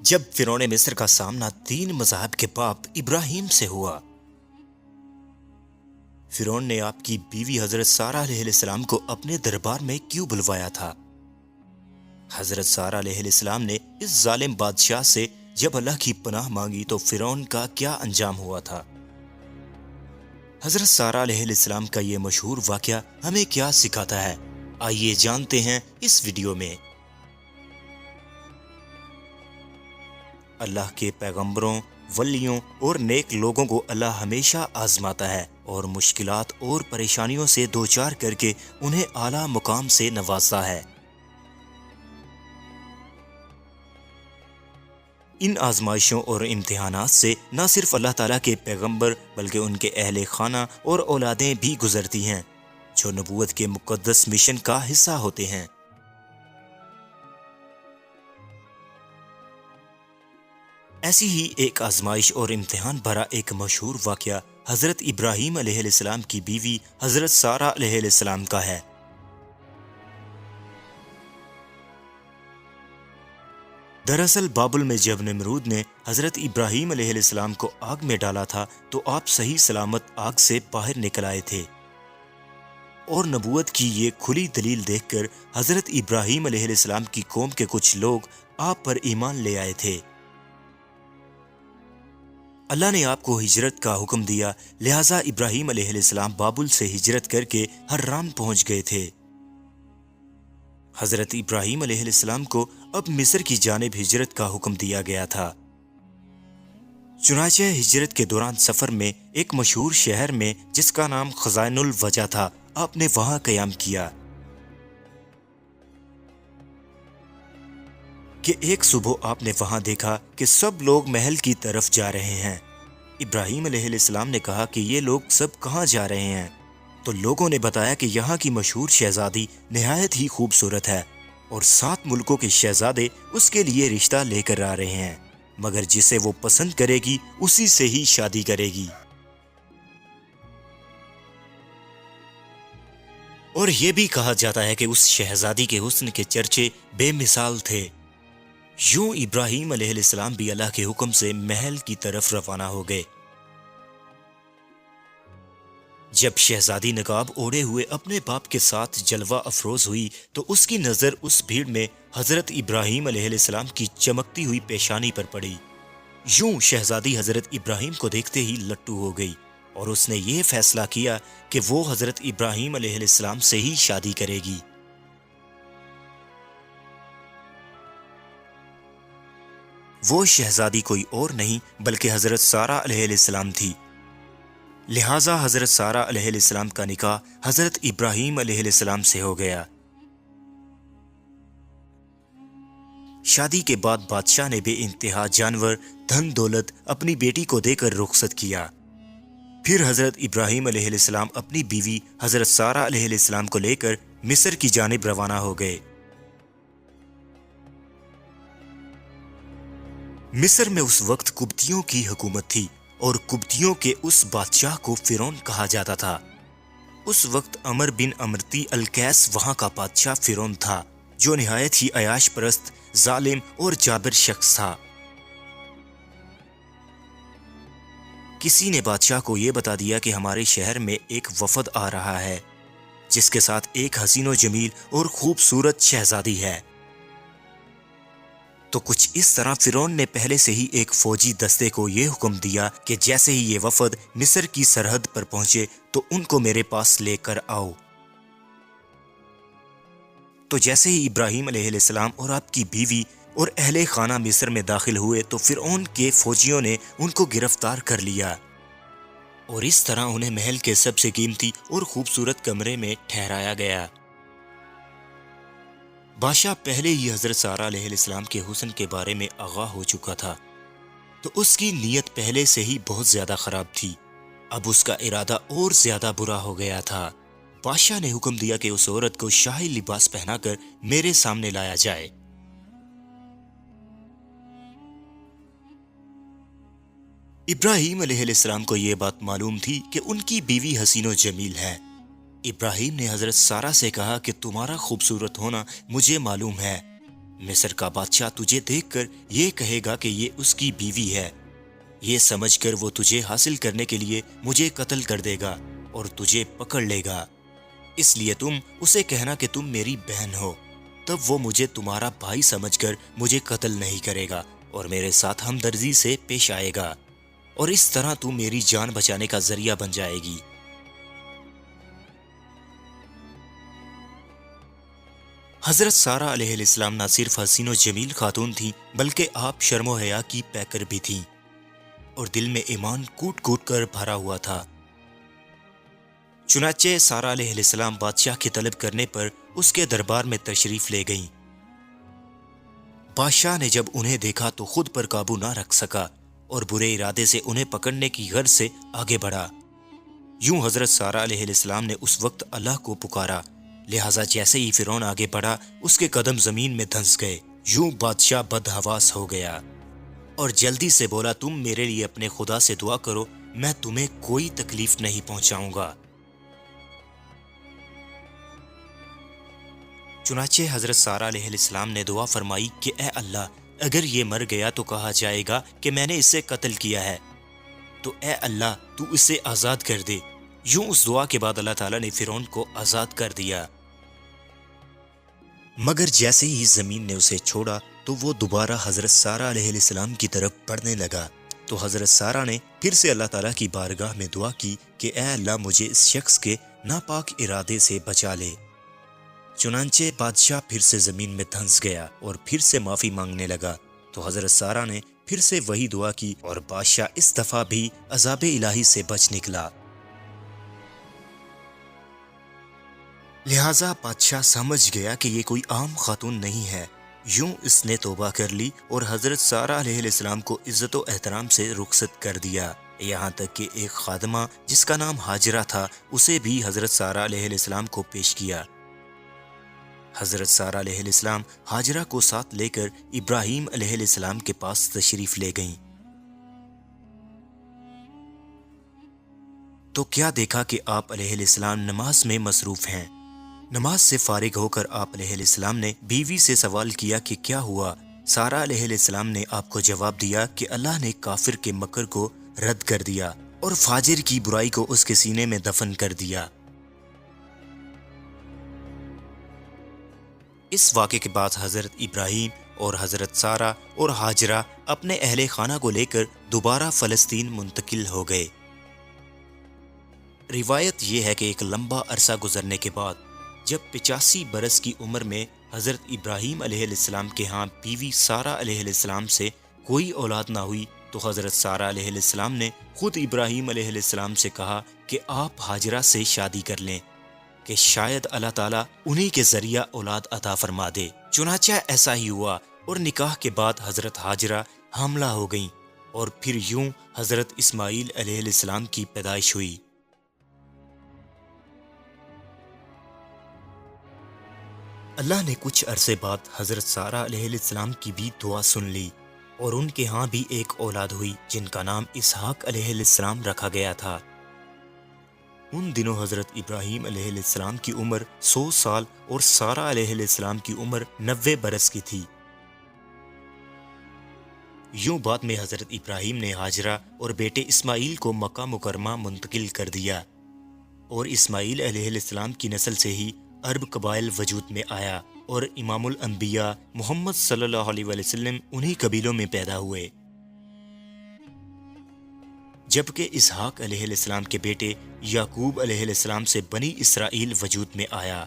جب فرعون مصر کا سامنا 3 مذاہب کے باپ ابراہیم سے ہوا، فرعون نے آپ کی بیوی حضرت سارہ علیہ السلام کو اپنے دربار میں کیوں بلوایا تھا؟ حضرت سارہ علیہ السلام نے اس ظالم بادشاہ سے جب اللہ کی پناہ مانگی تو فرعون کا کیا انجام ہوا تھا؟ حضرت سارہ علیہ السلام کا یہ مشہور واقعہ ہمیں کیا سکھاتا ہے؟ آئیے جانتے ہیں اس ویڈیو میں۔ اللہ کے پیغمبروں، ولیوں اور نیک لوگوں کو اللہ ہمیشہ آزماتا ہے اور مشکلات اور پریشانیوں سے دوچار کر کے انہیں اعلیٰ مقام سے نوازتا ہے۔ ان آزمائشوں اور امتحانات سے نہ صرف اللہ تعالیٰ کے پیغمبر بلکہ ان کے اہل خانہ اور اولادیں بھی گزرتی ہیں جو نبوت کے مقدس مشن کا حصہ ہوتے ہیں۔ ایسی ہی ایک آزمائش اور امتحان بھرا ایک مشہور واقعہ حضرت ابراہیم علیہ السلام کی بیوی حضرت سارہ علیہ السلام کا ہے۔ دراصل بابل میں جب نمرود نے حضرت ابراہیم علیہ السلام کو آگ میں ڈالا تھا تو آپ صحیح سلامت آگ سے باہر نکل آئے تھے، اور نبوت کی یہ کھلی دلیل دیکھ کر حضرت ابراہیم علیہ السلام کی قوم کے کچھ لوگ آپ پر ایمان لے آئے تھے۔ اللہ نے آپ کو ہجرت کا حکم دیا، لہٰذا ابراہیم علیہ السلام بابل سے ہجرت کر کے حران پہنچ گئے تھے۔ حضرت ابراہیم علیہ السلام کو اب مصر کی جانب ہجرت کا حکم دیا گیا تھا۔ چنانچہ ہجرت کے دوران سفر میں ایک مشہور شہر میں جس کا نام خزائن الوجہ تھا، آپ نے وہاں قیام کیا کہ ایک صبح آپ نے وہاں دیکھا کہ سب لوگ محل کی طرف جا رہے ہیں۔ ابراہیم علیہ السلام نے کہا کہ یہ لوگ سب کہاں جا رہے ہیں؟ تو لوگوں نے بتایا کہ یہاں کی مشہور شہزادی نہایت ہی خوبصورت ہے اور 7 ملکوں کے شہزادے اس کے لیے رشتہ لے کر آ رہے ہیں، مگر جسے وہ پسند کرے گی اسی سے ہی شادی کرے گی۔ اور یہ بھی کہا جاتا ہے کہ اس شہزادی کے حسن کے چرچے بے مثال تھے۔ یوں ابراہیم علیہ السلام بھی اللہ کے حکم سے محل کی طرف روانہ ہو گئے۔ جب شہزادی نقاب اوڑھے ہوئے اپنے باپ کے ساتھ جلوہ افروز ہوئی تو اس کی نظر اس بھیڑ میں حضرت ابراہیم علیہ السلام کی چمکتی ہوئی پیشانی پر پڑی۔ یوں شہزادی حضرت ابراہیم کو دیکھتے ہی لٹو ہو گئی اور اس نے یہ فیصلہ کیا کہ وہ حضرت ابراہیم علیہ السلام سے ہی شادی کرے گی۔ وہ شہزادی کوئی اور نہیں بلکہ حضرت سارہ علیہ السلام تھی، لہٰذا حضرت سارہ علیہ السلام کا نکاح حضرت ابراہیم علیہ السلام سے ہو گیا۔ شادی کے بعد بادشاہ نے بے انتہا جانور، دھن دولت اپنی بیٹی کو دے کر رخصت کیا۔ پھر حضرت ابراہیم علیہ السلام اپنی بیوی حضرت سارہ علیہ السلام کو لے کر مصر کی جانب روانہ ہو گئے۔ مصر میں اس وقت قبطیوں کی حکومت تھی اور قبطیوں کے اس بادشاہ کو فرعون کہا جاتا تھا۔ اس وقت عمر بن امرتی القیس وہاں کا بادشاہ فرعون تھا، جو نہایت ہی عیاش پرست، ظالم اور جابر شخص تھا۔ کسی نے بادشاہ کو یہ بتا دیا کہ ہمارے شہر میں ایک وفد آ رہا ہے جس کے ساتھ ایک حسین و جمیل اور خوبصورت شہزادی ہے۔ تو کچھ اس طرح فرعون نے پہلے سے ہی ایک فوجی دستے کو یہ حکم دیا کہ جیسے ہی یہ وفد مصر کی سرحد پر پہنچے تو ان کو میرے پاس لے کر آؤ۔ تو جیسے ہی ابراہیم علیہ السلام اور آپ کی بیوی اور اہل خانہ مصر میں داخل ہوئے تو فرعون کے فوجیوں نے ان کو گرفتار کر لیا اور اس طرح انہیں محل کے سب سے قیمتی اور خوبصورت کمرے میں ٹھہرایا گیا۔ بادشاہ پہلے ہی حضرت سارہ علیہ السلام کے حسن کے بارے میں آگاہ ہو چکا تھا، تو اس کی نیت پہلے سے ہی بہت زیادہ خراب تھی۔ اب اس کا ارادہ اور زیادہ برا ہو گیا تھا۔ بادشاہ نے حکم دیا کہ اس عورت کو شاہی لباس پہنا کر میرے سامنے لایا جائے۔ ابراہیم علیہ السلام کو یہ بات معلوم تھی کہ ان کی بیوی حسین و جمیل ہے۔ ابراہیم نے حضرت سارہ سے کہا کہ تمہارا خوبصورت ہونا مجھے معلوم ہے، مصر کا بادشاہ تجھے دیکھ کر یہ کہے گا کہ یہ اس کی بیوی ہے، یہ سمجھ کر وہ تجھے حاصل کرنے کے لیے مجھے قتل کر دے گا اور تجھے پکڑ لے گا۔ اس لیے تم اسے کہنا کہ تم میری بہن ہو، تب وہ مجھے تمہارا بھائی سمجھ کر مجھے قتل نہیں کرے گا اور میرے ساتھ ہمدردی سے پیش آئے گا، اور اس طرح تو میری جان بچانے کا ذریعہ بن جائے گی۔ حضرت سارہ علیہ السلام نہ صرف حسین و جمیل خاتون تھیں بلکہ آپ شرم و حیا کی پیکر بھی تھیں، اور دل میں ایمان کوٹ کوٹ کر بھرا ہوا تھا۔ چنانچہ سارہ علیہ السلام بادشاہ کی طلب کرنے پر اس کے دربار میں تشریف لے گئیں۔ بادشاہ نے جب انہیں دیکھا تو خود پر قابو نہ رکھ سکا اور برے ارادے سے انہیں پکڑنے کی غرض سے آگے بڑھا۔ یوں حضرت سارہ علیہ السلام نے اس وقت اللہ کو پکارا، لہٰذا جیسے ہی فرعون آگے بڑھا اس کے قدم زمین میں دھنس گئے۔ یوں بادشاہ بدحواس ہو گیا اور جلدی سے بولا، تم میرے لیے اپنے خدا سے دعا کرو، میں تمہیں کوئی تکلیف نہیں پہنچاؤں گا۔ چنانچہ حضرت سارہ علیہ السلام نے دعا فرمائی کہ اے اللہ، اگر یہ مر گیا تو کہا جائے گا کہ میں نے اسے قتل کیا ہے، تو اے اللہ تو اسے آزاد کر دے۔ یوں اس دعا کے بعد اللہ تعالیٰ نے فرعون کو آزاد کر دیا، مگر جیسے ہی زمین نے اسے چھوڑا تو وہ دوبارہ حضرت سارہ علیہ السلام کی طرف بڑھنے لگا۔ تو حضرت سارہ نے پھر سے اللہ تعالیٰ کی بارگاہ میں دعا کی کہ اے اللہ مجھے اس شخص کے ناپاک ارادے سے بچا لے۔ چنانچہ بادشاہ پھر سے زمین میں دھنس گیا اور پھر سے معافی مانگنے لگا۔ تو حضرت سارہ نے پھر سے وہی دعا کی اور بادشاہ اس دفعہ بھی عذاب الہی سے بچ نکلا۔ لہٰذا بادشاہ سمجھ گیا کہ یہ کوئی عام خاتون نہیں ہے۔ یوں اس نے توبہ کر لی اور حضرت سارہ علیہ السلام کو عزت و احترام سے رخصت کر دیا، یہاں تک کہ ایک خادمہ جس کا نام ہاجرہ تھا اسے بھی حضرت سارہ علیہ السلام کو پیش کیا۔ حضرت سارہ علیہ السلام ہاجرہ کو ساتھ لے کر ابراہیم علیہ السلام کے پاس تشریف لے گئیں۔ تو کیا دیکھا کہ آپ علیہ السلام نماز میں مصروف ہیں۔ نماز سے فارغ ہو کر آپ علیہ السلام نے بیوی سے سوال کیا کہ کیا ہوا۔ سارہ علیہ السلام نے آپ کو جواب دیا کہ اللہ نے کافر کے مکر کو رد کر دیا اور فاجر کی برائی کو اس کے سینے میں دفن کر دیا۔ اس واقعے کے بعد حضرت ابراہیم اور حضرت سارہ اور ہاجرہ اپنے اہل خانہ کو لے کر دوبارہ فلسطین منتقل ہو گئے۔ روایت یہ ہے کہ ایک لمبا عرصہ گزرنے کے بعد جب 85 برس کی عمر میں حضرت ابراہیم علیہ السلام کے ہاں بیوی سارہ علیہ السلام سے کوئی اولاد نہ ہوئی تو حضرت سارہ علیہ السلام نے خود ابراہیم علیہ السلام سے کہا کہ آپ ہاجرہ سے شادی کر لیں کہ شاید اللہ تعالیٰ انہی کے ذریعہ اولاد عطا فرما دے۔ چنانچہ ایسا ہی ہوا اور نکاح کے بعد حضرت ہاجرہ حاملہ ہو گئیں اور پھر یوں حضرت اسماعیل علیہ السلام کی پیدائش ہوئی۔ اللہ نے کچھ عرصے بعد حضرت سارہ علیہ السلام کی بھی دعا سن لی اور ان کے ہاں بھی ایک اولاد ہوئی جن کا نام اسحاق علیہ السلام رکھا گیا تھا۔ ان دنوں حضرت ابراہیم علیہ السلام کی عمر 100 سال اور سارہ علیہ السلام کی عمر 90 برس کی تھی۔ یوں بعد میں حضرت ابراہیم نے ہاجرہ اور بیٹے اسماعیل کو مکہ مکرمہ منتقل کر دیا اور اسماعیل علیہ السلام کی نسل سے ہی عرب قبائل وجود میں آیا اور امام الانبیاء محمد صلی اللہ علیہ وسلم انہی قبیلوں میں پیدا ہوئے۔ جبکہ اسحاق علیہ السلام کے بیٹے یعقوب علیہ السلام سے بنی اسرائیل وجود میں آیا۔